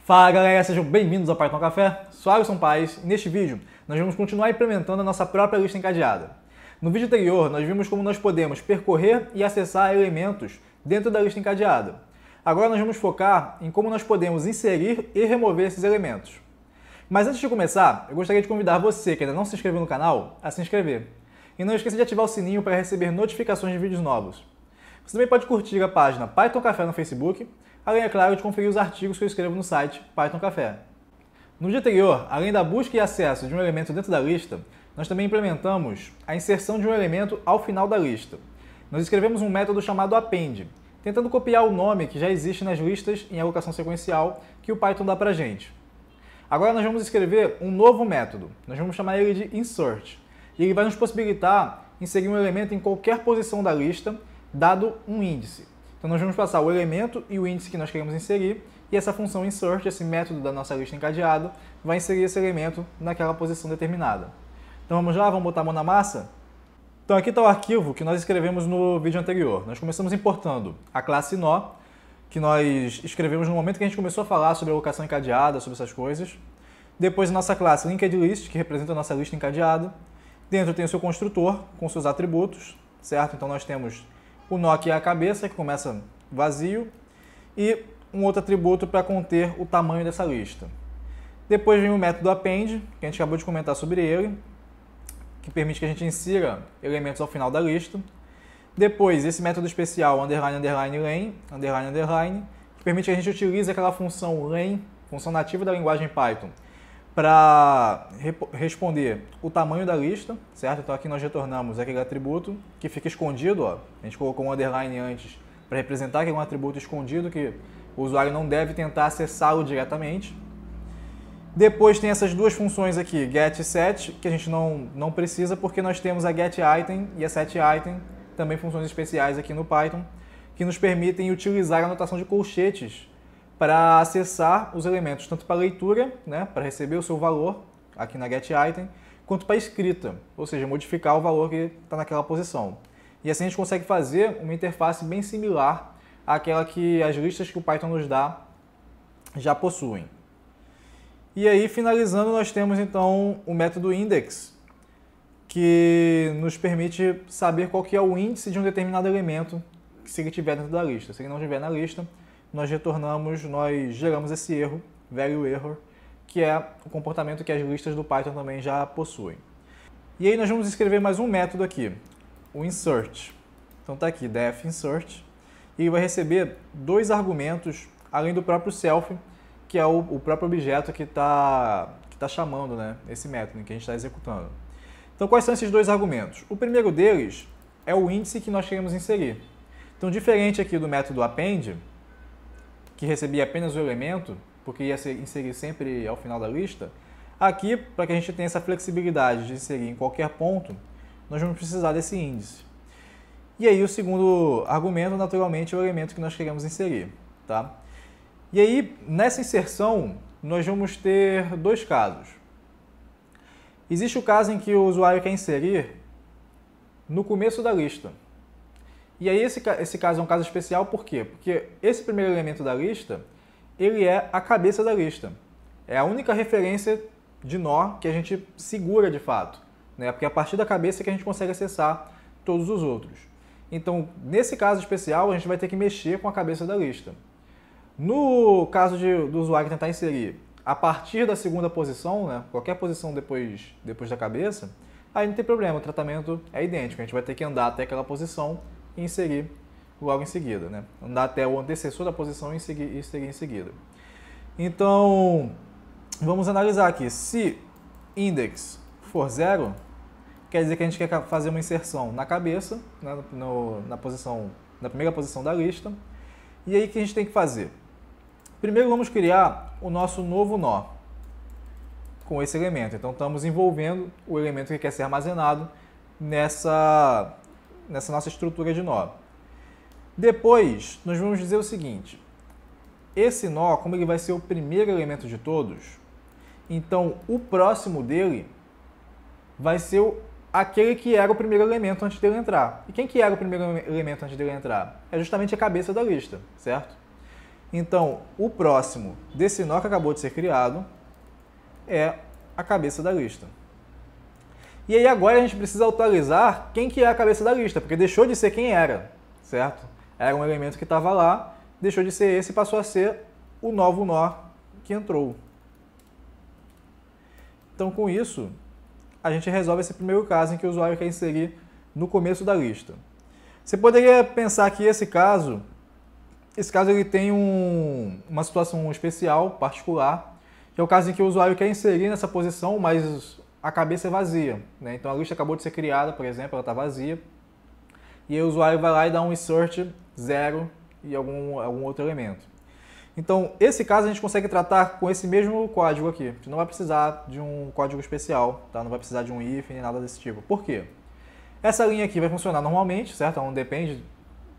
Fala galera, sejam bem-vindos ao Python Café, sou Alisson Paes e neste vídeo nós vamos continuar implementando a nossa própria lista encadeada. No vídeo anterior nós vimos como nós podemos percorrer e acessar elementos dentro da lista encadeada. Agora nós vamos focar em como nós podemos inserir e remover esses elementos. Mas antes de começar, eu gostaria de convidar você que ainda não se inscreveu no canal a se inscrever. E não esqueça de ativar o sininho para receber notificações de vídeos novos. Você também pode curtir a página Python Café no Facebook, além, é claro, de conferir os artigos que eu escrevo no site Python Café. No dia anterior, além da busca e acesso de um elemento dentro da lista, nós também implementamos a inserção de um elemento ao final da lista. Nós escrevemos um método chamado append, tentando copiar o nome que já existe nas listas em alocação sequencial que o Python dá pra gente. Agora nós vamos escrever um novo método, nós vamos chamar ele de insert, e ele vai nos possibilitar inserir um elemento em qualquer posição da lista, dado um índice. Então nós vamos passar o elemento e o índice que nós queremos inserir, e essa função insert, esse método da nossa lista encadeada, vai inserir esse elemento naquela posição determinada. Então vamos lá, vamos botar a mão na massa? Então aqui está o arquivo que nós escrevemos no vídeo anterior. Nós começamos importando a classe nó, que nós escrevemos no momento que a gente começou a falar sobre alocação encadeada, sobre essas coisas. Depois a nossa classe linked_list, que representa a nossa lista encadeada. Dentro tem o seu construtor com seus atributos, certo? Então nós temos o nó, que é a cabeça, que começa vazio, e um outro atributo para conter o tamanho dessa lista. Depois vem o método append, que a gente acabou de comentar sobre ele, que permite que a gente insira elementos ao final da lista. Depois, esse método especial, underline, underline, len, underline, underline, que permite que a gente utilize aquela função len, função nativa da linguagem Python, para responder o tamanho da lista, certo? Então aqui nós retornamos aquele atributo que fica escondido, ó. A gente colocou um underline antes para representar que é um atributo escondido que o usuário não deve tentar acessá-lo diretamente. Depois tem essas duas funções aqui, get e set, que a gente não precisa porque nós temos a getItem e a setItem, também funções especiais aqui no Python, que nos permitem utilizar a notação de colchetes para acessar os elementos, tanto para leitura, né, para receber o seu valor aqui na getItem, quanto para escrita, ou seja, modificar o valor que está naquela posição. E assim a gente consegue fazer uma interface bem similar àquela que as listas que o Python nos dá já possuem. E aí, finalizando, nós temos então o método index, que nos permite saber qual que é o índice de um determinado elemento se ele estiver dentro da lista. Se ele não estiver na lista, nós geramos esse erro, value error, que é o comportamento que as listas do Python também já possuem. E aí nós vamos escrever mais um método aqui, o insert. Então está aqui, def insert, e ele vai receber dois argumentos, além do próprio self, que é o próprio objeto que tá chamando, né, esse método que a gente está executando. Então quais são esses dois argumentos? O primeiro deles é o índice que nós queremos inserir. Então diferente aqui do método append, que recebia apenas o elemento, porque ia inserir sempre ao final da lista, aqui, para que a gente tenha essa flexibilidade de inserir em qualquer ponto, nós vamos precisar desse índice. E aí o segundo argumento, naturalmente, é o elemento que nós queremos inserir. Tá? E aí, nessa inserção, nós vamos ter dois casos. Existe o caso em que o usuário quer inserir no começo da lista. E aí esse caso é um caso especial, por quê? Porque esse primeiro elemento da lista, ele é a cabeça da lista. É a única referência de nó que a gente segura de fato, né? Porque é a partir da cabeça que a gente consegue acessar todos os outros. Então, nesse caso especial, a gente vai ter que mexer com a cabeça da lista. No caso do usuário tentar inserir a partir da segunda posição, né? Qualquer posição depois da cabeça, aí não tem problema, o tratamento é idêntico. A gente vai ter que andar até aquela posição e inserir logo em seguida, né? Andar até o antecessor da posição e seguir em seguida. Então, vamos analisar aqui. Se index for 0, quer dizer que a gente quer fazer uma inserção na cabeça, né, na primeira posição da lista. E aí o que a gente tem que fazer? Primeiro vamos criar o nosso novo nó com esse elemento. Então estamos envolvendo o elemento que quer ser armazenado nessa nossa estrutura de nó. Depois, nós vamos dizer o seguinte, esse nó, como ele vai ser o primeiro elemento de todos, então o próximo dele vai ser aquele que era o primeiro elemento antes dele entrar. E quem que era o primeiro elemento antes dele entrar? É justamente a cabeça da lista, certo? Então, o próximo desse nó que acabou de ser criado é a cabeça da lista. E aí agora a gente precisa atualizar quem que é a cabeça da lista, porque deixou de ser quem era, certo? Era um elemento que estava lá, deixou de ser esse e passou a ser o novo nó que entrou. Então, com isso, a gente resolve esse primeiro caso em que o usuário quer inserir no começo da lista. Você poderia pensar que esse caso ele tem uma situação especial, particular, que é o caso em que o usuário quer inserir nessa posição, mas a cabeça é vazia, né? Então a lista acabou de ser criada, por exemplo, ela está vazia, e aí o usuário vai lá e dá um insert 0 e algum outro elemento. Então, esse caso a gente consegue tratar com esse mesmo código aqui. A gente não vai precisar de um código especial, tá? Não vai precisar de um if nem nada desse tipo. Por quê? Essa linha aqui vai funcionar normalmente, certo? Ela não depende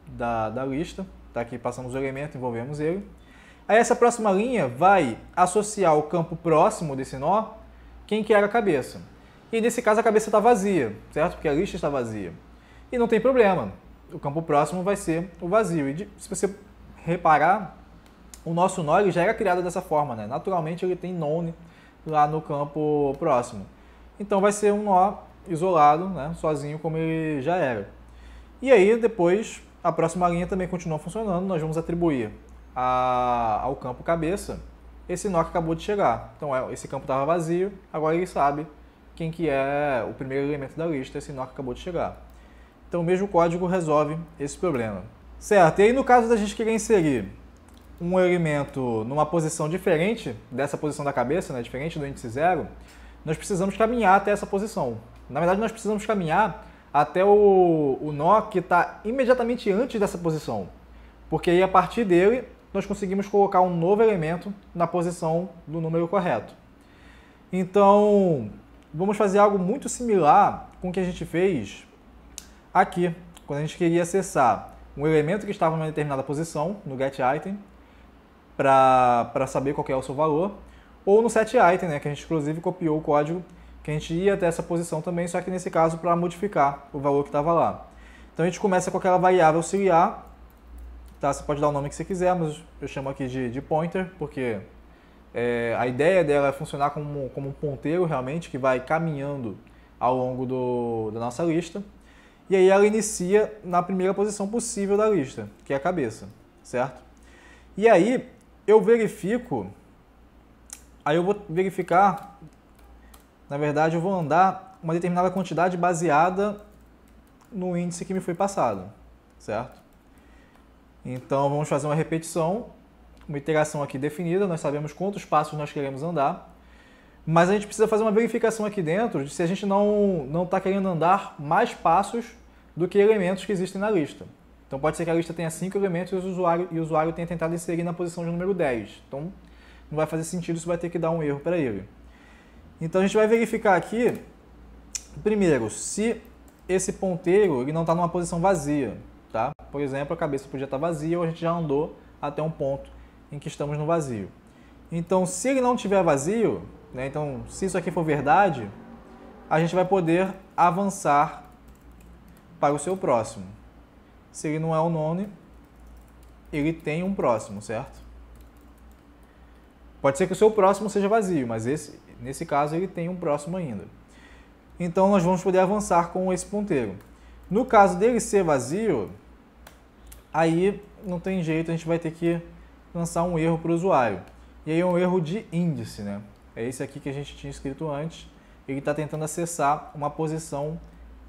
da lista. Tá? Aqui passamos o elemento, envolvemos ele. Aí essa próxima linha vai associar o campo próximo desse nó, quem que era a cabeça. E nesse caso a cabeça está vazia, certo? Porque a lista está vazia. E não tem problema. O campo próximo vai ser o vazio. E se você reparar, o nosso nó ele já era criado dessa forma, né? Naturalmente ele tem none lá no campo próximo. Então vai ser um nó isolado, né? Sozinho como ele já era. E aí depois a próxima linha também continua funcionando. Nós vamos atribuir ao campo cabeça esse nó que acabou de chegar. Então esse campo estava vazio, agora ele sabe quem que é o primeiro elemento da lista, esse nó que acabou de chegar. Então o mesmo código resolve esse problema. Certo, e aí no caso da gente querer inserir um elemento numa posição diferente dessa posição da cabeça, né, diferente do índice 0, nós precisamos caminhar até essa posição. Na verdade, nós precisamos caminhar até o nó que está imediatamente antes dessa posição, porque aí a partir dele nós conseguimos colocar um novo elemento na posição do número correto. Então, vamos fazer algo muito similar com o que a gente fez aqui, quando a gente queria acessar um elemento que estava em uma determinada posição no getItem, para saber qual que é o seu valor, ou no setItem, né, que a gente inclusive copiou o código, que a gente ia até essa posição também, só que nesse caso para modificar o valor que estava lá. Então a gente começa com aquela variável auxiliar, tá? Você pode dar o nome que você quiser, mas eu chamo aqui de pointer, porque a ideia dela é funcionar como um ponteiro realmente, que vai caminhando ao longo da nossa lista, e aí ela inicia na primeira posição possível da lista, que é a cabeça, certo? E aí eu vou verificar, na verdade eu vou andar uma determinada quantidade baseada no índice que me foi passado, certo? Então vamos fazer uma repetição, uma iteração aqui definida, nós sabemos quantos passos nós queremos andar, mas a gente precisa fazer uma verificação aqui dentro de se a gente não está querendo andar mais passos do que elementos que existem na lista. Então pode ser que a lista tenha 5 elementos e o usuário tenha tentado inserir na posição de número 10. Então não vai fazer sentido, isso vai ter que dar um erro para ele. Então a gente vai verificar aqui, primeiro, se esse ponteiro ele não está numa posição vazia. Tá? Por exemplo, a cabeça podia estar vazia ou a gente já andou até um ponto em que estamos no vazio. Então se ele não estiver vazio, né, então se isso aqui for verdade, a gente vai poder avançar para o seu próximo. Se ele não é o none, ele tem um próximo, certo? Pode ser que o seu próximo seja vazio, mas nesse caso ele tem um próximo ainda. Então nós vamos poder avançar com esse ponteiro. No caso dele ser vazio, aí não tem jeito, a gente vai ter que lançar um erro para o usuário. E aí é um erro de índice, né? É esse aqui que a gente tinha escrito antes. Ele está tentando acessar uma posição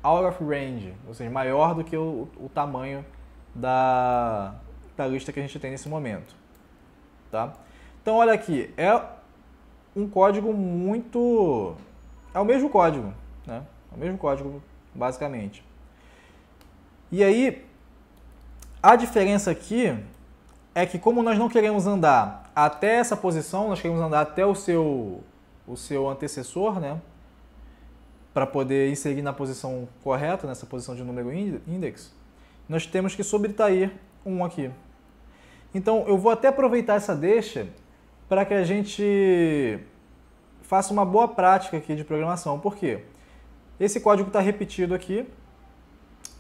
out of range, ou seja, maior do que o tamanho da lista que a gente tem nesse momento. Tá? Então olha aqui, é um código muito... é o mesmo código, né? É o mesmo código, basicamente. E aí, a diferença aqui é que como nós não queremos andar até essa posição, nós queremos andar até o seu antecessor, né? Para poder inserir na posição correta, nessa posição de número index, nós temos que subtrair 1 aqui. Então, eu vou até aproveitar essa deixa para que a gente faça uma boa prática aqui de programação. Por quê? Esse código está repetido aqui,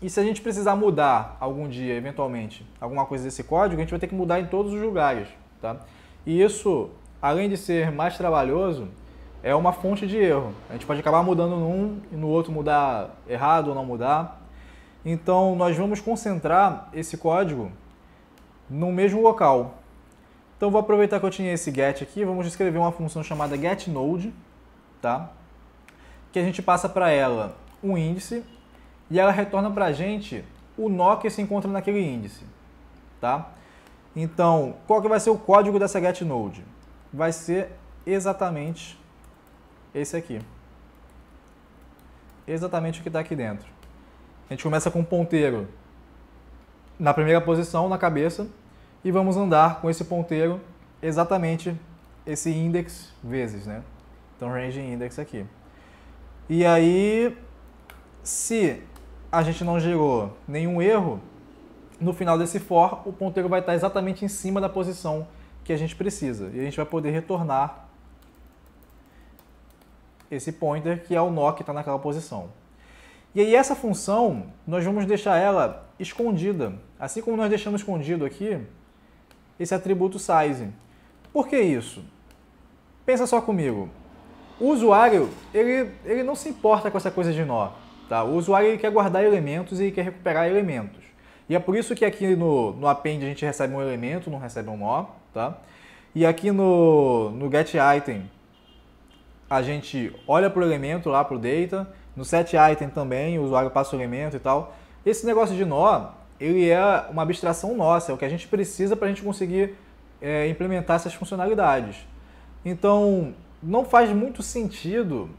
E se a gente precisar mudar algum dia, eventualmente, alguma coisa desse código, a gente vai ter que mudar em todos os lugares, tá? E isso, além de ser mais trabalhoso, é uma fonte de erro. A gente pode acabar mudando num e no outro mudar errado ou não mudar. Então, nós vamos concentrar esse código no mesmo local. Então, vou aproveitar que eu tinha esse get aqui, vamos escrever uma função chamada getNode, tá? Que a gente passa para ela um índice e ela retorna para a gente o nó que se encontra naquele índice, tá? Então, qual que vai ser o código dessa getNode? Vai ser exatamente esse aqui. Exatamente o que está aqui dentro. A gente começa com um ponteiro na primeira posição, na cabeça, e vamos andar com esse ponteiro exatamente esse index vezes, né? Então, range index aqui. E aí, se a gente não gerou nenhum erro, no final desse for, o ponteiro vai estar exatamente em cima da posição que a gente precisa. E a gente vai poder retornar esse pointer, que é o nó que está naquela posição. E aí essa função, nós vamos deixar ela escondida. Assim como nós deixamos escondido aqui, esse atributo size. Por que isso? Pensa só comigo. O usuário, ele não se importa com essa coisa de nó. Tá? O usuário ele quer guardar elementos e ele quer recuperar elementos. E é por isso que aqui no append a gente recebe um elemento, não recebe um nó. Tá? E aqui no getItem a gente olha para o elemento lá, para o data. No setItem também o usuário passa o elemento e tal. Esse negócio de nó, ele é uma abstração nossa, é o que a gente precisa para a gente conseguir implementar essas funcionalidades. Então, não faz muito sentido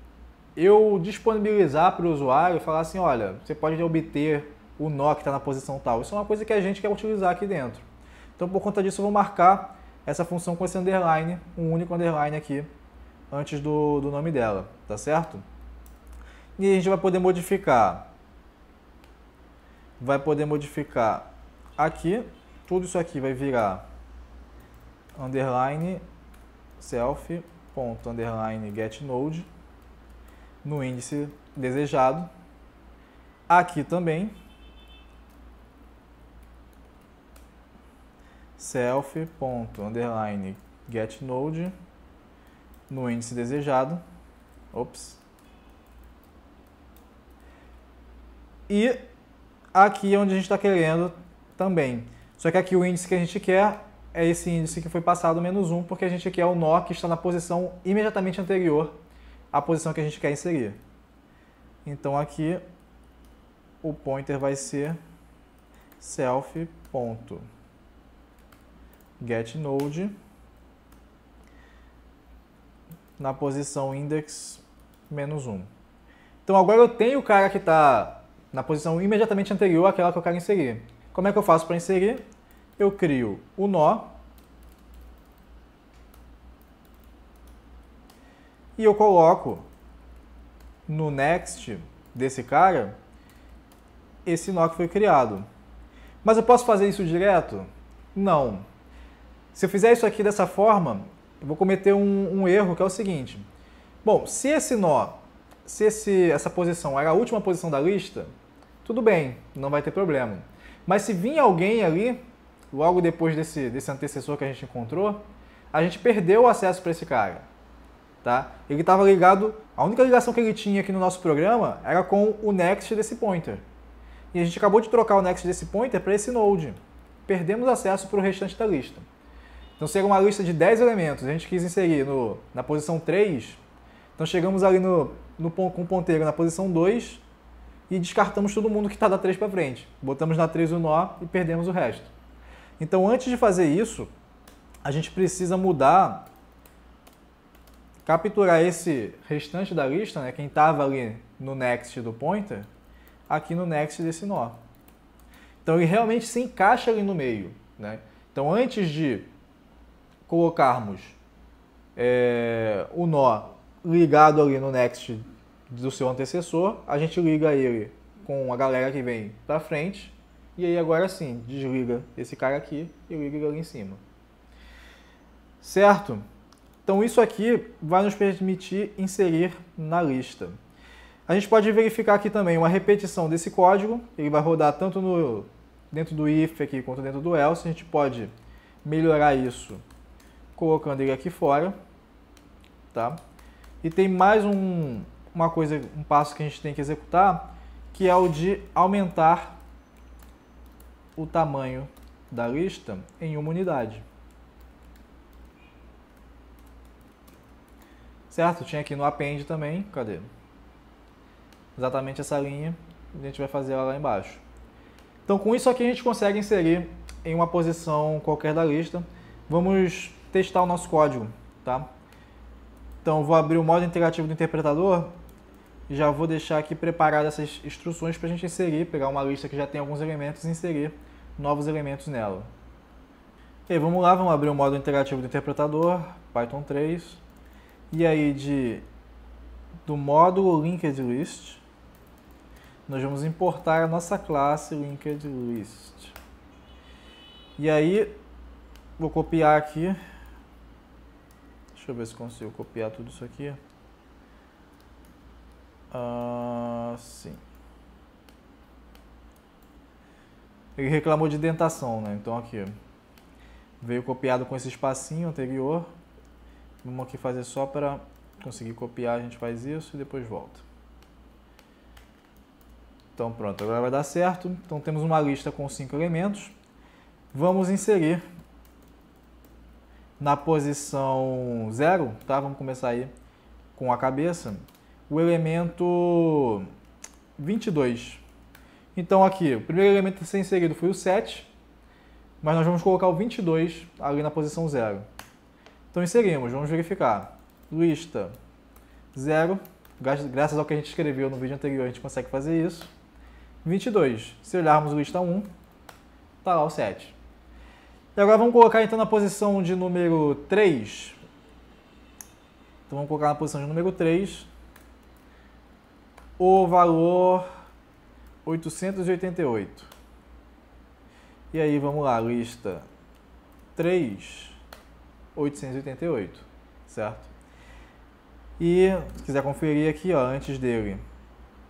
eu disponibilizar para o usuário e falar assim, olha, você pode obter o nó que está na posição tal. Isso é uma coisa que a gente quer utilizar aqui dentro. Então, por conta disso, eu vou marcar essa função com esse underline, um único underline aqui, antes do nome dela, tá certo? E a gente vai poder modificar. Vai poder modificar aqui. Tudo isso aqui vai virar underline self ponto underline getNode no índice desejado. Aqui também self ponto underline getNode no índice desejado. Ops. E aqui é onde a gente está querendo também. Só que aqui o índice que a gente quer é esse índice que foi passado menos 1, porque a gente quer o nó que está na posição imediatamente anterior à posição que a gente quer inserir. Então aqui o pointer vai ser self.getNode na posição index menos 1. Então agora eu tenho o cara que está na posição imediatamente anterior àquela que eu quero inserir. Como é que eu faço para inserir? Eu crio o nó e eu coloco no next desse cara esse nó que foi criado. Mas eu posso fazer isso direto? Não. Se eu fizer isso aqui dessa forma, eu vou cometer um erro, que é o seguinte. Bom, se esse nó, essa posição era a última posição da lista, tudo bem, não vai ter problema. Mas se vir alguém ali, logo depois desse antecessor que a gente encontrou, a gente perdeu o acesso para esse cara. Tá? Ele estava ligado, a única ligação que ele tinha aqui no nosso programa era com o next desse pointer. E a gente acabou de trocar o next desse pointer para esse node. Perdemos acesso para o restante da lista. Então, se era uma lista de 10 elementos, a gente quis inserir na posição 3, então chegamos ali com o ponteiro na posição 2 e descartamos todo mundo que está da 3 para frente. Botamos na 3 o nó e perdemos o resto. Então, antes de fazer isso, a gente precisa capturar esse restante da lista, né, quem estava ali no next do pointer, aqui no next desse nó. Então, ele realmente se encaixa ali no meio. Né? Então, antes de colocarmos o nó ligado ali no next do seu antecessor, a gente liga ele com a galera que vem para frente, e aí agora sim, desliga esse cara aqui e liga ele ali em cima. Certo? Então isso aqui vai nos permitir inserir na lista. A gente pode verificar aqui também uma repetição desse código, ele vai rodar tanto dentro do if aqui quanto dentro do else. A gente pode melhorar isso colocando ele aqui fora, tá? E tem mais um passo que a gente tem que executar, que é o de aumentar o tamanho da lista em uma unidade. Certo? Tinha aqui no append também, cadê? Exatamente essa linha, a gente vai fazer ela lá embaixo. Então com isso aqui a gente consegue inserir em uma posição qualquer da lista. Vamos testar o nosso código, tá? Então vou abrir o modo interativo do interpretador e já vou deixar aqui preparadas essas instruções para a gente inserir, pegar uma lista que já tem alguns elementos e inserir novos elementos nela. E aí, vamos lá, vamos abrir o modo interativo do interpretador, Python 3, e aí do módulo linked list, nós vamos importar a nossa classe linked list. E aí, vou copiar aqui, deixa eu ver se consigo copiar tudo isso aqui. Sim. Ele reclamou de indentação, né? Então aqui, veio copiado com esse espacinho anterior. Vamos aqui fazer só para conseguir copiar, a gente faz isso e depois volta. Então pronto, agora vai dar certo. Então temos uma lista com 5 elementos. Vamos inserir na posição 0, tá? Vamos começar aí com a cabeça, o elemento 22. Então aqui, o primeiro elemento a ser inserido foi o 7, mas nós vamos colocar o 22 ali na posição 0. Então inserimos, vamos verificar. Lista 0, graças ao que a gente escreveu no vídeo anterior, a gente consegue fazer isso. 22, se olharmos lista 1, está lá o 7. E agora vamos colocar então na posição de número 3. Então vamos colocar na posição de número 3 o valor 888. E aí vamos lá, lista 3, 888, certo? E se quiser conferir aqui, ó, antes dele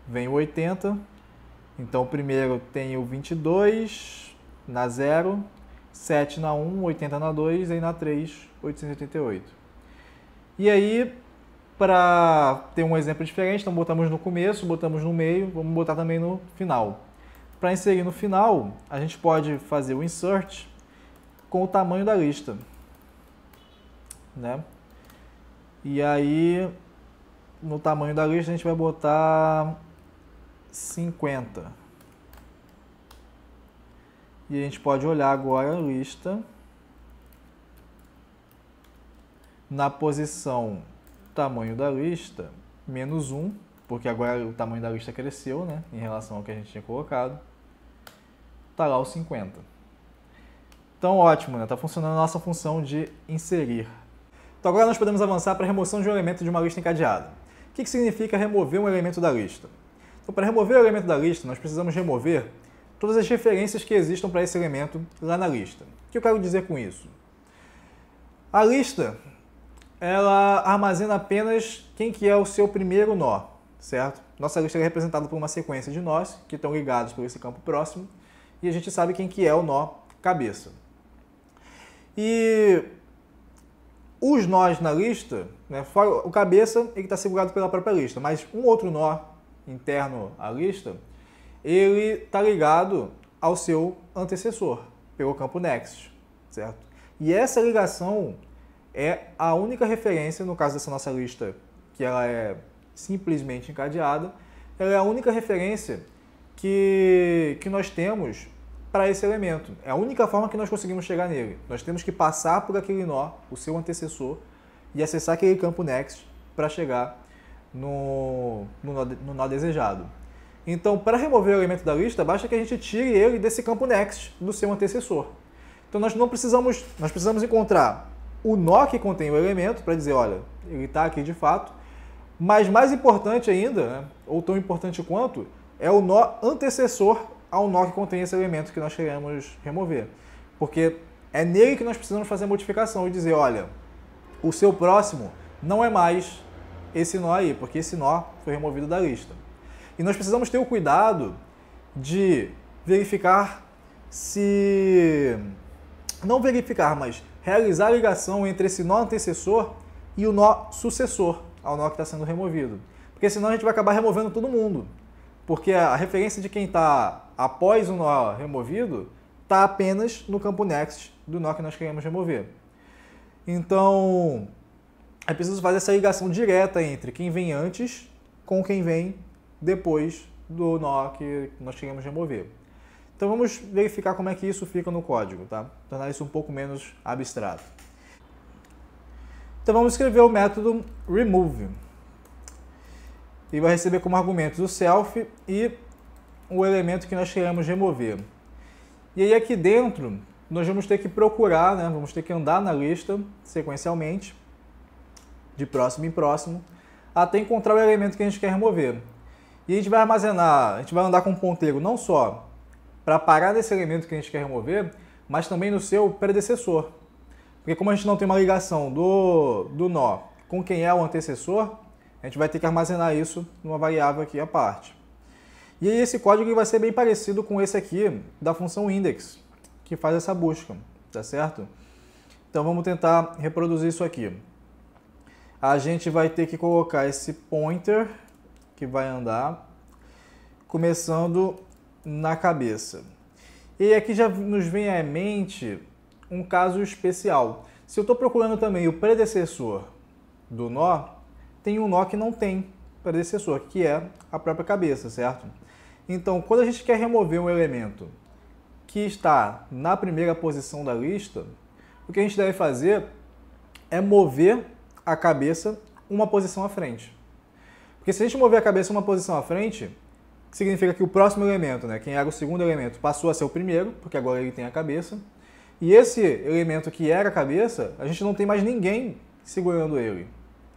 vem o 80. Então primeiro tem o 22 na 0, 7 na 1, 80 na 2, aí na 3, 888. E aí, para ter um exemplo diferente, então botamos no começo, botamos no meio, vamos botar também no final. Para inserir no final, a gente pode fazer o insert com o tamanho da lista, né? E aí, no tamanho da lista, a gente vai botar 50. E a gente pode olhar agora a lista na posição tamanho da lista, menos 1, porque agora o tamanho da lista cresceu, né, em relação ao que a gente tinha colocado. Está lá o 50. Então, ótimo, né? Está funcionando a nossa função de inserir. Então, agora nós podemos avançar para a remoção de um elemento de uma lista encadeada. O que significa remover um elemento da lista? Então, para remover o elemento da lista, nós precisamos remover todas as referências que existam para esse elemento lá na lista. O que eu quero dizer com isso? A lista, ela armazena apenas quem que é o seu primeiro nó, certo? Nossa lista é representada por uma sequência de nós que estão ligados por esse campo próximo e a gente sabe quem que é o nó cabeça. E os nós na lista, né, fora o cabeça, ele está segurado pela própria lista, mas um outro nó interno à lista, ele está ligado ao seu antecessor, pelo campo next, certo? E essa ligação é a única referência, no caso dessa nossa lista, que ela é simplesmente encadeada, ela é a única referência que nós temos para esse elemento. É a única forma que nós conseguimos chegar nele. Nós temos que passar por aquele nó, o seu antecessor, e acessar aquele campo next para chegar no nó desejado. Então, para remover o elemento da lista, basta que a gente tire ele desse campo next do seu antecessor. Então, nós precisamos encontrar o nó que contém o elemento para dizer, olha, ele está aqui de fato, mas mais importante ainda, né, ou tão importante quanto, é o nó antecessor ao nó que contém esse elemento que nós queremos remover. Porque é nele que nós precisamos fazer a modificação e dizer, olha, o seu próximo não é mais esse nó aí, porque esse nó foi removido da lista. E nós precisamos ter o cuidado de verificar se... Não verificar, mas realizar a ligação entre esse nó antecessor e o nó sucessor ao nó que está sendo removido. Porque senão a gente vai acabar removendo todo mundo. Porque a referência de quem está após o nó removido está apenas no campo next do nó que nós queremos remover. Então, é preciso fazer essa ligação direta entre quem vem antes com quem vem depois do nó que nós queremos remover. Então vamos verificar como é que isso fica no código, tá? Tornar isso um pouco menos abstrato. Então vamos escrever o método remove. E vai receber como argumentos o self e o elemento que nós queremos remover. E aí aqui dentro nós vamos ter que procurar, né? Vamos ter que andar na lista sequencialmente, de próximo em próximo, até encontrar o elemento que a gente quer remover. E a gente vai armazenar, a gente vai andar com um ponteiro não só para parar nesse elemento que a gente quer remover, mas também no seu predecessor. Porque como a gente não tem uma ligação do nó com quem é o antecessor, a gente vai ter que armazenar isso numa variável aqui à parte. E aí esse código vai ser bem parecido com esse aqui da função index, que faz essa busca, tá certo? Então vamos tentar reproduzir isso aqui. A gente vai ter que colocar esse pointer que vai andar, começando na cabeça. E aqui já nos vem à mente um caso especial. Se eu estou procurando também o predecessor do nó, tem um nó que não tem predecessor, que é a própria cabeça, certo? Então, quando a gente quer remover um elemento que está na primeira posição da lista, o que a gente deve fazer é mover a cabeça uma posição à frente. Porque se a gente mover a cabeça uma posição à frente, significa que o próximo elemento, né, quem era o segundo elemento, passou a ser o primeiro, porque agora ele tem a cabeça. E esse elemento que era a cabeça, a gente não tem mais ninguém segurando ele,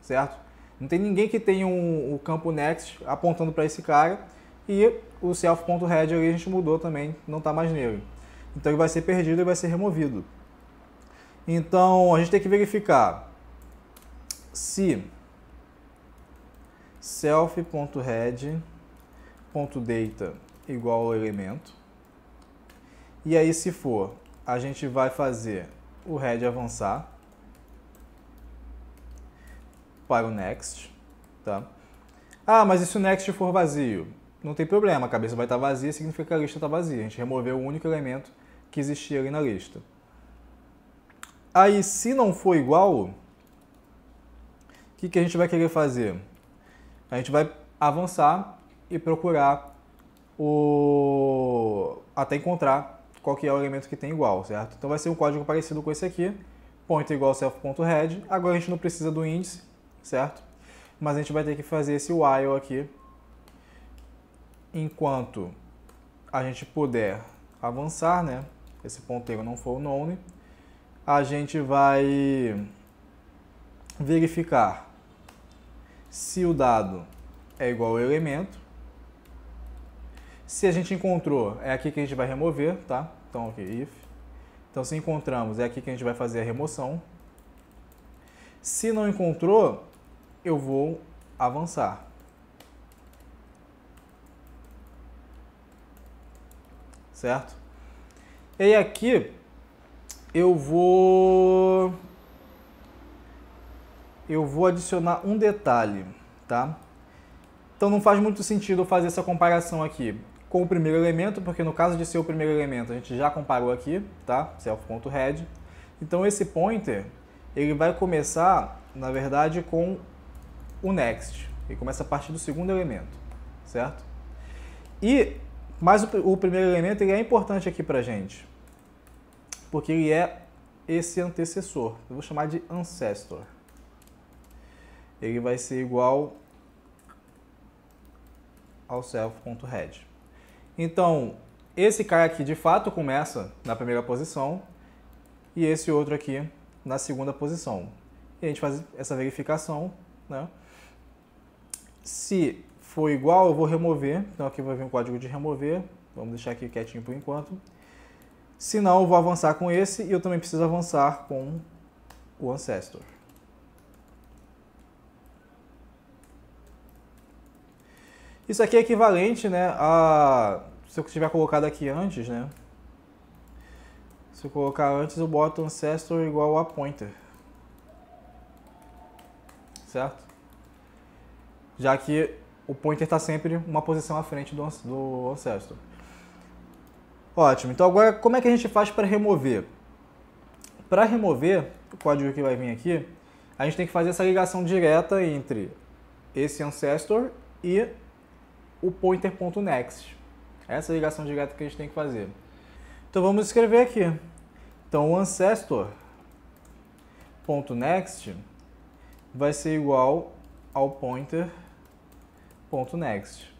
certo? Não tem ninguém que tenha o campo next apontando para esse cara, e o self.head ali a gente mudou também, não está mais nele. Então ele vai ser perdido e vai ser removido. Então a gente tem que verificar se self.head.data igual ao elemento. E aí, se for, a gente vai fazer o head avançar para o next, tá? Ah, mas e se o next for vazio? Não tem problema, a cabeça vai estar vazia, significa que a lista está vazia. A gente removeu o único elemento que existia ali na lista. Aí, se não for igual, o que a gente vai querer fazer? A gente vai avançar e procurar até encontrar qual que é o elemento que tem igual, certo? Então vai ser um código parecido com esse aqui, pointer igual self.head. Agora a gente não precisa do índice, certo? Mas a gente vai ter que fazer esse while aqui enquanto a gente puder avançar, né? Esse ponteiro não for o known, a gente vai verificar se o dado é igual ao elemento. Se a gente encontrou, é aqui que a gente vai remover, tá? Então, ok, if. Então, se encontramos, é aqui que a gente vai fazer a remoção. Se não encontrou, eu vou avançar. Certo? E aí aqui, eu vou adicionar um detalhe, tá? Então não faz muito sentido eu fazer essa comparação aqui com o primeiro elemento, porque no caso de ser o primeiro elemento, a gente já comparou aqui, tá? Self.head. Então esse pointer, ele vai começar, na verdade, com o next. Ele começa a partir do segundo elemento, certo? Mas o primeiro elemento ele é importante aqui pra gente, porque ele é esse antecessor. Eu vou chamar de ancestor. Ele vai ser igual ao self.head. Então, esse cara aqui de fato começa na primeira posição e esse outro aqui na segunda posição. E a gente faz essa verificação, né? Se for igual, eu vou remover. Então aqui vai vir um código de remover. Vamos deixar aqui quietinho por enquanto. Se não, eu vou avançar com esse e eu também preciso avançar com o ancestor. Isso aqui é equivalente, né, a... Se eu tiver colocado aqui antes, né? Se eu colocar antes, eu boto ancestor igual a pointer. Certo? Já que o pointer está sempre uma posição à frente do ancestor. Ótimo. Então agora, como é que a gente faz para remover? Para remover, o código que vai vir aqui, a gente tem que fazer essa ligação direta entre esse ancestor e o pointer.next. Essa é a ligação direta que a gente tem que fazer. Então vamos escrever aqui. Então o ancestor.next vai ser igual ao pointer.next.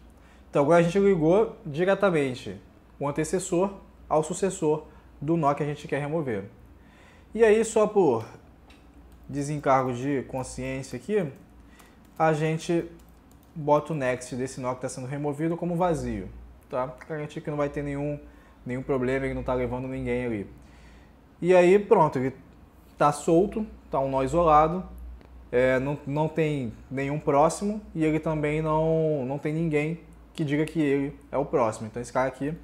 Então agora a gente ligou diretamente o antecessor ao sucessor do nó que a gente quer remover. E aí, só por desencargo de consciência aqui, a gente bota o next desse nó que está sendo removido como vazio. Tá? Garantir que não vai ter nenhum problema, ele não está levando ninguém ali. E aí, pronto, ele está solto, está um nó isolado, não tem nenhum próximo e ele também não tem ninguém que diga que ele é o próximo. Então esse cara aqui,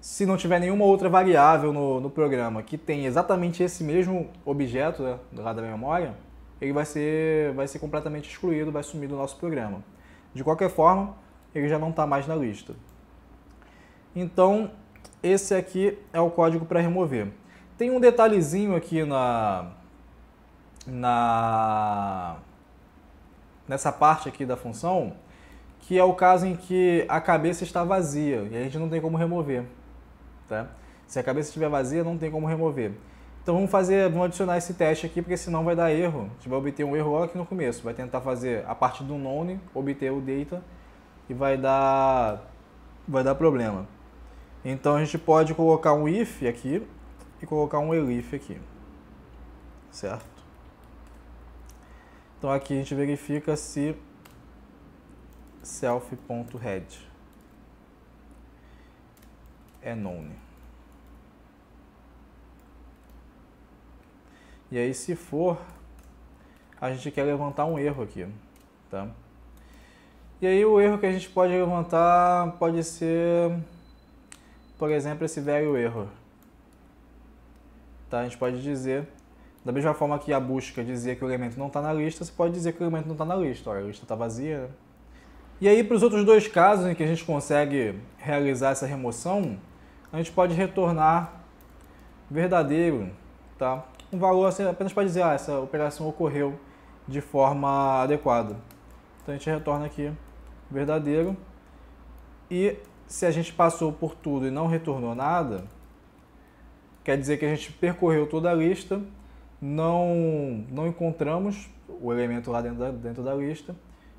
se não tiver nenhuma outra variável no programa que tem exatamente esse mesmo objeto, né, lá da memória, ele vai ser completamente excluído, vai sumir do nosso programa. De qualquer forma, ele já não está mais na lista. Então, esse aqui é o código para remover. Tem um detalhezinho aqui nessa parte aqui da função, que é o caso em que a cabeça está vazia e a gente não tem como remover. Tá? Se a cabeça estiver vazia, não tem como remover. Então vamos adicionar esse teste aqui, porque senão vai dar erro. A gente vai obter um erro logo aqui no começo. Vai tentar fazer a partir do none, obter o data e vai dar problema. Então a gente pode colocar um if aqui e colocar um elif aqui. Certo? Então aqui a gente verifica se self.head é none. E aí, se for, a gente quer levantar um erro aqui, tá? E aí o erro que a gente pode levantar pode ser, por exemplo, esse value error. Tá? A gente pode dizer, da mesma forma que a busca dizia que o elemento não está na lista, você pode dizer que o elemento não está na lista. Olha, a lista está vazia, né? E aí, para os outros dois casos em que a gente consegue realizar essa remoção, a gente pode retornar verdadeiro, tá? Um valor assim, apenas para dizer, essa operação ocorreu de forma adequada. Então a gente retorna aqui verdadeiro. E se a gente passou por tudo e não retornou nada, quer dizer que a gente percorreu toda a lista, não encontramos o elemento lá dentro da lista,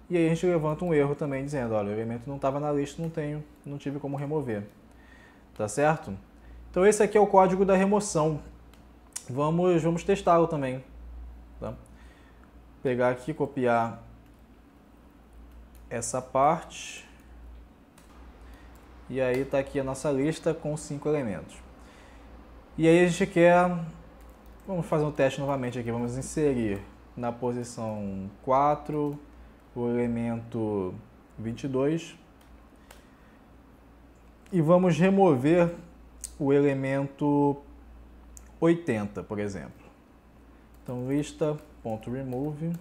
e aí a gente levanta um erro também dizendo, olha, o elemento não estava na lista, não tive como remover. Tá certo? Então esse aqui é o código da remoção. Vamos testá-lo também. Tá? Pegar aqui, copiar essa parte. E aí está aqui a nossa lista com 5 elementos. E aí a gente quer... Vamos fazer um teste novamente aqui. Vamos inserir na posição 4 o elemento 22. E vamos remover o elemento 80, por exemplo. Então, lista.remove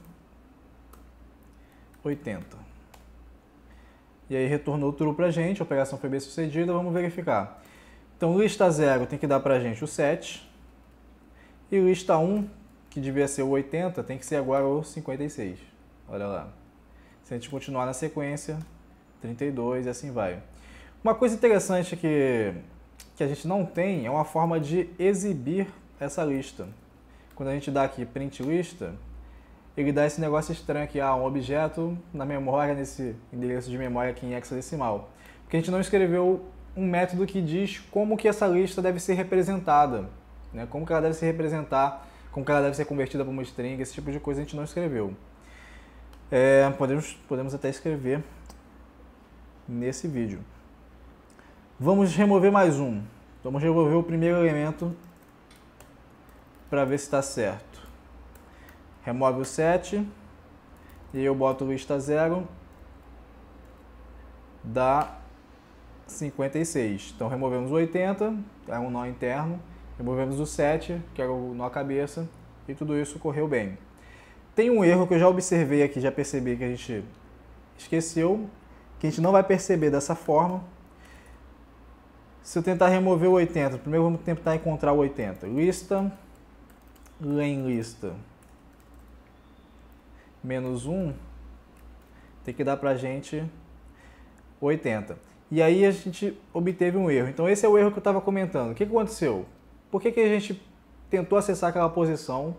80. E aí retornou true pra gente, a operação foi bem sucedida, vamos verificar. Então, lista 0 tem que dar pra gente o 7. E lista 1, que devia ser o 80, tem que ser agora o 56. Olha lá. Se a gente continuar na sequência, 32 e assim vai. Uma coisa interessante que a gente não tem é uma forma de exibir essa lista. Quando a gente dá aqui print lista, ele dá esse negócio estranho aqui, um objeto na memória, nesse endereço de memória aqui em hexadecimal. Porque a gente não escreveu um método que diz como que essa lista deve ser representada, né? Como que ela deve se representar, como que ela deve ser convertida para uma string, esse tipo de coisa a gente não escreveu. Podemos até escrever nesse vídeo. Vamos remover mais um. Vamos remover o primeiro elemento para ver se está certo. Remove o 7 e eu boto lista 0, dá 56. Então removemos o 80, é um nó interno, removemos o 7, que era o nó cabeça, e tudo isso correu bem. Tem um erro que eu já observei aqui, já percebi que a gente esqueceu, que a gente não vai perceber dessa forma. Se eu tentar remover o 80, primeiro vamos tentar encontrar o 80. Lista, len lista, menos 1, tem que dar pra gente 80. E aí a gente obteve um erro. Então esse é o erro que eu estava comentando. O que aconteceu? Por que a gente tentou acessar aquela posição?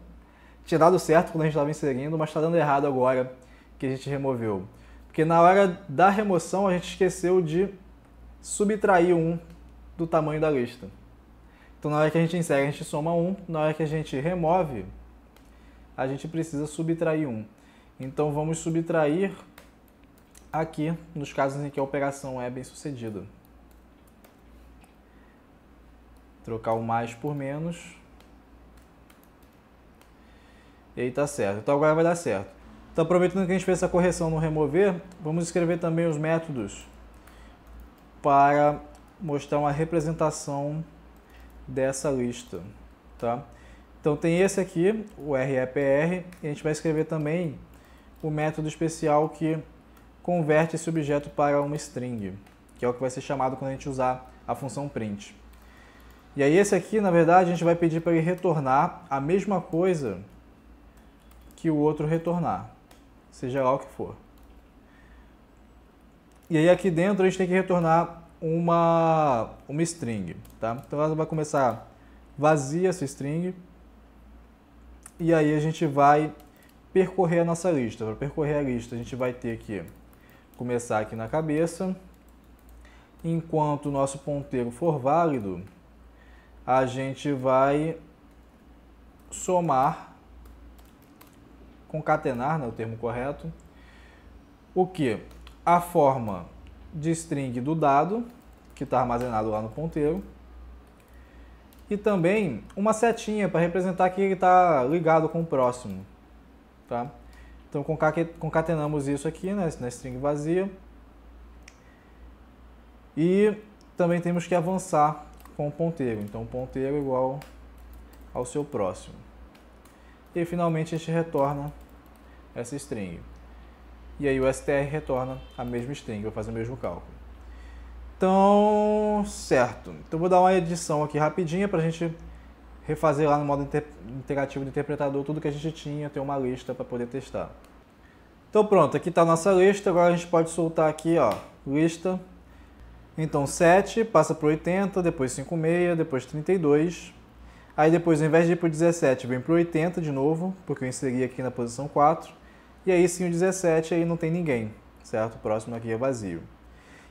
Tinha dado certo quando a gente estava inserindo, mas está dando errado agora que a gente removeu. Porque na hora da remoção a gente esqueceu de subtrair 1 do tamanho da lista. Então na hora que a gente insere, a gente soma 1. Na hora que a gente remove, a gente precisa subtrair 1. Então vamos subtrair aqui, nos casos em que a operação é bem sucedida. Trocar o mais por menos. E aí tá certo. Então agora vai dar certo. Então aproveitando que a gente fez essa correção no remover, vamos escrever também os métodos para mostrar uma representação dessa lista, tá? Então tem esse aqui, o REPR, e a gente vai escrever também o método especial que converte esse objeto para uma string, que é o que vai ser chamado quando a gente usar a função print. E aí esse aqui, na verdade, a gente vai pedir para ele retornar a mesma coisa que o outro retornar, seja lá o que for. E aí aqui dentro a gente tem que retornar uma string, tá? Então ela vai começar vazia essa string, e aí a gente vai percorrer a nossa lista. Para percorrer a lista a gente vai ter que começar aqui na cabeça. Enquanto o nosso ponteiro for válido, a gente vai somar, concatenar, né, o termo correto, o que? A forma de string do dado, que está armazenado lá no ponteiro, e também uma setinha para representar que ele está ligado com o próximo. Tá? Então concatenamos isso aqui, né, na string vazia, e também temos que avançar com o ponteiro. Então ponteiro igual ao seu próximo. E finalmente a gente retorna essa string. E aí o str retorna a mesma string, vai fazer o mesmo cálculo. Então, certo. Então vou dar uma edição aqui rapidinha para a gente refazer lá no modo interativo do interpretador tudo que a gente tinha, ter uma lista para poder testar. Então pronto, aqui está a nossa lista, agora a gente pode soltar aqui, ó, lista. Então 7 passa para 80, depois 56, depois 32. Aí depois, ao invés de ir para o 17, vem para o 80 de novo, porque eu inseri aqui na posição 4. E aí sim o 17, aí não tem ninguém, certo? O próximo aqui é vazio.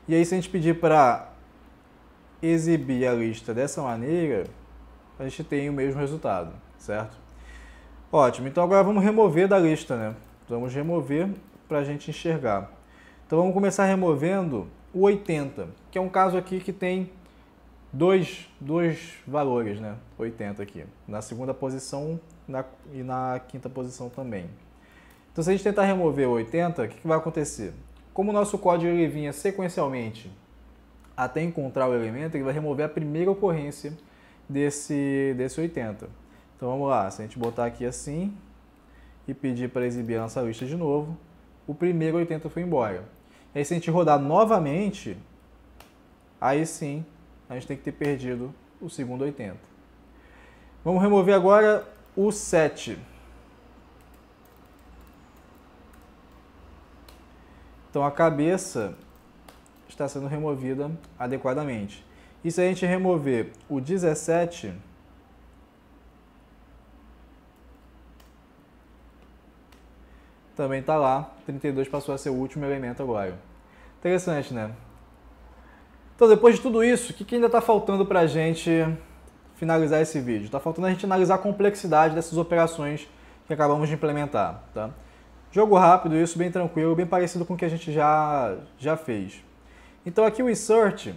E aí se a gente pedir para exibir a lista dessa maneira, a gente tem o mesmo resultado, certo? Ótimo, então agora vamos remover da lista, né? Vamos remover para a gente enxergar. Então vamos começar removendo o 80, que é um caso aqui que tem dois valores, né? 80 aqui, na segunda posição e na quinta posição também. Então se a gente tentar remover o 80, o que vai acontecer? Como o nosso código ele vinha sequencialmente até encontrar o elemento, ele vai remover a primeira ocorrência desse 80. Então vamos lá, se a gente botar aqui assim e pedir para exibir a nossa lista de novo, o primeiro 80 foi embora. E aí se a gente rodar novamente, aí sim a gente tem que ter perdido o segundo 80. Vamos remover agora o 7. Então a cabeça está sendo removida adequadamente. E se a gente remover o 17, também está lá, 32 passou a ser o último elemento agora. Interessante, né? Então depois de tudo isso, o que ainda está faltando para a gente finalizar esse vídeo? Está faltando a gente analisar a complexidade dessas operações que acabamos de implementar, tá? Jogo rápido, isso bem tranquilo, bem parecido com o que a gente já fez. Então aqui o insert,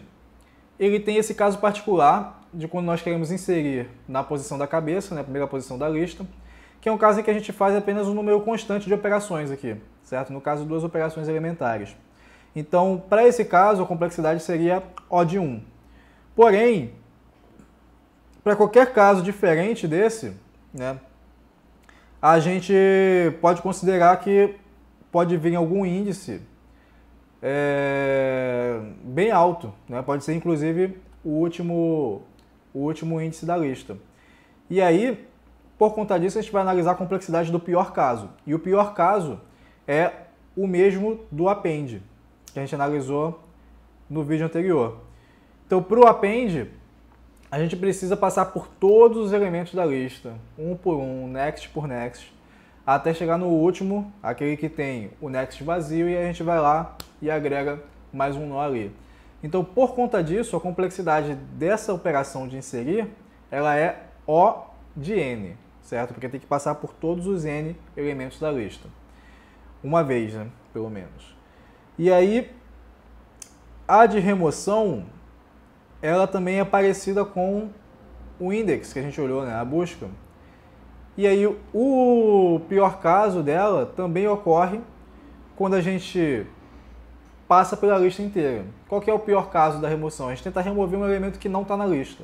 ele tem esse caso particular de quando nós queremos inserir na posição da cabeça, né, a primeira posição da lista, que é um caso em que a gente faz apenas um número constante de operações aqui, certo? No caso, 2 operações elementares. Então, para esse caso, a complexidade seria O de 1. Porém, para qualquer caso diferente desse, né, a gente pode considerar que pode vir algum índice bem alto, né? Pode ser inclusive o último índice da lista. E aí, por conta disso, a gente vai analisar a complexidade do pior caso. E o pior caso é o mesmo do append, que a gente analisou no vídeo anterior. Então, para o append, a gente precisa passar por todos os elementos da lista, um por um, next por next, até chegar no último, aquele que tem o next vazio, e a gente vai lá e agrega mais um nó ali. Então, por conta disso, a complexidade dessa operação de inserir, ela é O de n, certo? Porque tem que passar por todos os n elementos da lista. Uma vez, né? Pelo menos. E aí, a de remoção, ela também é parecida com o index que a gente olhou, né? A busca. E aí, o pior caso dela também ocorre quando a gente passa pela lista inteira. Qual que é o pior caso da remoção? A gente tenta remover um elemento que não está na lista.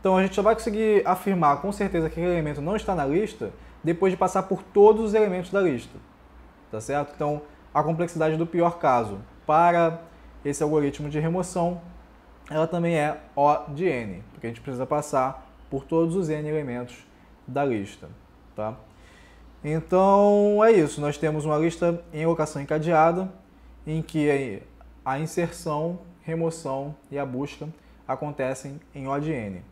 Então, a gente só vai conseguir afirmar com certeza que aquele elemento não está na lista depois de passar por todos os elementos da lista. Tá certo? Então, a complexidade do pior caso para esse algoritmo de remoção, ela também é O de n, porque a gente precisa passar por todos os n elementos da lista. Tá? Então, é isso. Nós temos uma lista em elocação encadeada, em que a inserção, remoção e a busca acontecem em O de n.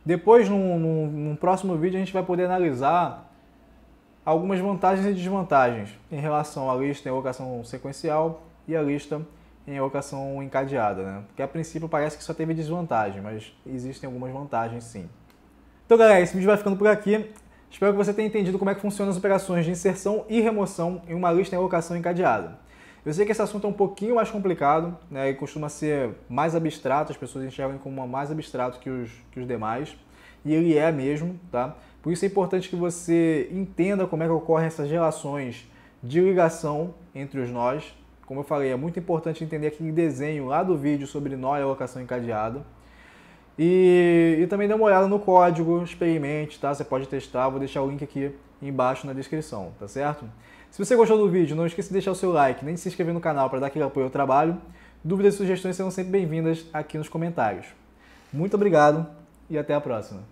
Depois, num próximo vídeo, a gente vai poder analisar algumas vantagens e desvantagens em relação à lista em elocação sequencial e a lista em elocação encadeada, né? Porque a princípio parece que só teve desvantagem, mas existem algumas vantagens sim. Então, galera, esse vídeo vai ficando por aqui. Espero que você tenha entendido como é que funcionam as operações de inserção e remoção em uma lista em elocação encadeada. Eu sei que esse assunto é um pouquinho mais complicado, né, e costuma ser mais abstrato, as pessoas enxergam como mais abstrato que os demais, e ele é mesmo, tá? Por isso é importante que você entenda como é que ocorrem essas relações de ligação entre os nós. Como eu falei, é muito importante entender aquele desenho lá do vídeo sobre nó e alocação encadeada. E também dê uma olhada no código, experimente, tá? Você pode testar, vou deixar o link aqui embaixo na descrição, tá certo? Se você gostou do vídeo, não esqueça de deixar o seu like, nem de se inscrever no canal para dar aquele apoio ao trabalho. Dúvidas e sugestões serão sempre bem-vindas aqui nos comentários. Muito obrigado e até a próxima.